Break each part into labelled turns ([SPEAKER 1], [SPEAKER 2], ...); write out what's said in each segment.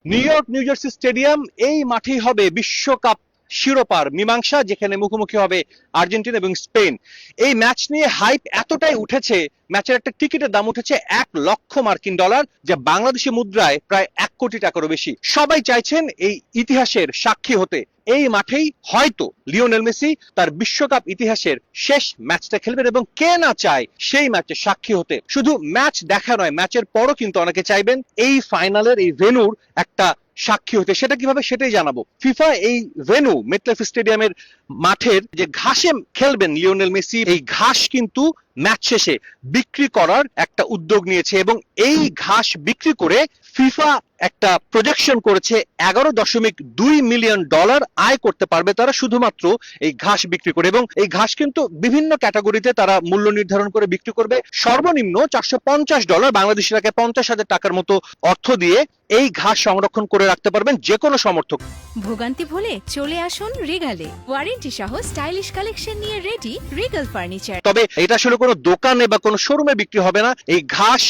[SPEAKER 1] New jersey stadium, এই মাঠেই হবে বিশ্বকাপ শিরোপার মীমাংসা, যেখানে মুখোমুখি হবে আর্জেন্টিনা এবং স্পেন। এই ম্যাচ নিয়ে হাইপ এতটাই উঠেছে, ম্যাচের একটা টিকিটের দাম উঠেছে $1,00,000, যা বাংলাদেশি মুদ্রায় প্রায় 1 কোটি টাকারও বেশি। সবাই চাইছেন এই ইতিহাসের সাক্ষী হতে। এই মাঠেই হয়তো লিওনেল মেসি তার বিশ্বকাপ ইতিহাসের শেষ ম্যাচটা খেলবেন, এবং কে না চায় সেই ম্যাচের সাক্ষী হতে। শুধু ম্যাচ দেখা নয়, ম্যাচের পরও কিন্তু অনেকে চাইবেন এই ফাইনালের, এই ভেন্যুর একটা সাক্ষী হতে। সেটা কিভাবে, সেটাই জানাবো। ফিফা এই ভেন্যু মেটলাইফ স্টেডিয়ামের মাঠের যে ঘাসে খেলবেন লিওনেল মেসি, এই ঘাস কিন্তু ম্যাচ শেষে বিক্রি করার একটা উদ্যোগ নিয়েছে, এবং এই ঘাস বিক্রি করে ফিফা একটা প্রজেকশন করেছে $11.2 মিলিয়ন আয় করতে পারবে তারা শুধুমাত্র এই ঘাস বিক্রি করে। এবং এই ঘাস কিন্তু বিভিন্ন ক্যাটাগরিতে তারা মূল্য নির্ধারণ করে বিক্রি করবে। সর্বনিম্ন $450, বাংলাদেশি টাকায় 50,000 টাকার মতো অর্থ দিয়ে এই ঘাস সংরক্ষণ করে রাখতে পারবেন যে কোনো সমর্থক।
[SPEAKER 2] ভোগান্তি ভুলে চলে আসুন রিগালে, ওয়ারেন্টি সহ স্টাইলিশ কালেকশন নিয়ে রেডি রিগাল ফার্নিচার।
[SPEAKER 1] তবে এটা আসলে কোনো দোকানে বা কোনো শোরুমে বিক্রি হবে না। এই ঘাস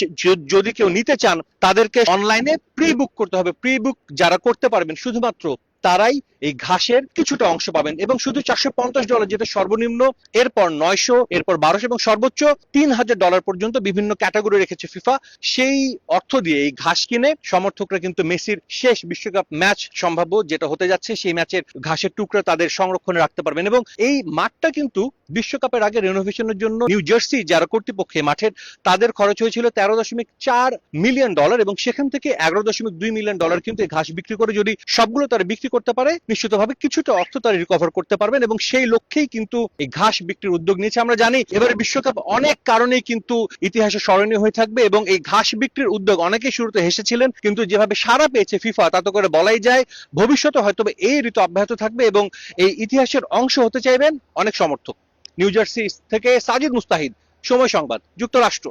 [SPEAKER 1] যদি কেউ নিতে চান, তাদেরকে অনলাইনে প্রি বুক করতে হবে। প্রি বুক যারা করতে পারবেন শুধুমাত্র তারাই এই ঘাসের কিছুটা অংশ পাবেন। এবং শুধু $450, যেটা সর্বনিম্ন, এরপর 900, এরপর 1200 এবং সর্বোচ্চ $3,000 পর্যন্ত বিভিন্ন ক্যাটাগরি রেখেছে ফিফা। সেই অর্থ দিয়ে এই ঘাস কিনে সমর্থকরা কিন্তু মেসির শেষ বিশ্বকাপ ম্যাচ সম্ভাব্য যেটা হতে যাচ্ছে, সেই ম্যাচের ঘাসের টুকরা তাদের সংরক্ষণে রাখতে পারবেন। এবং এই মাঠটা কিন্তু বিশ্বকাপের আগে রেনোভেশনের জন্য নিউ জার্সি যারা কর্তৃপক্ষ মাঠের, তাদের খরচ হয়েছিল $13.4 মিলিয়ন, এবং সেখান থেকে $11.2 মিলিয়ন কিন্তু এই ঘাস বিক্রি করে যদি সবগুলো তারা বিক্রি করতে পারে, নিশ্চিতভাবে কিছুটা অর্থ তারা রিকভার করতে পারবেন। এবং সেই লক্ষ্যেই কিন্তু এই ঘাস বিক্রির উদ্যোগ নিয়েছে। আমরা জানি এবারে বিশ্বকাপ অনেক কারণেই কিন্তু ইতিহাসে স্মরণীয় হয়ে থাকবে, এবং এই ঘাস বিক্রির উদ্যোগ অনেকেই শুরুতে হেসেছিলেন, কিন্তু যেভাবে সাড়া পেয়েছে ফিফা, তাতে করে বলাই যায় ভবিষ্যতে হয়তো এই ঋতু অব্যাহত থাকবে, এবং এই ইতিহাসের অংশ হতে চাইবেন অনেক সমর্থক। নিউ জার্সি থেকে সাজিদ মুস্তাহিদ, সময় সংবাদ, যুক্তরাষ্ট্র।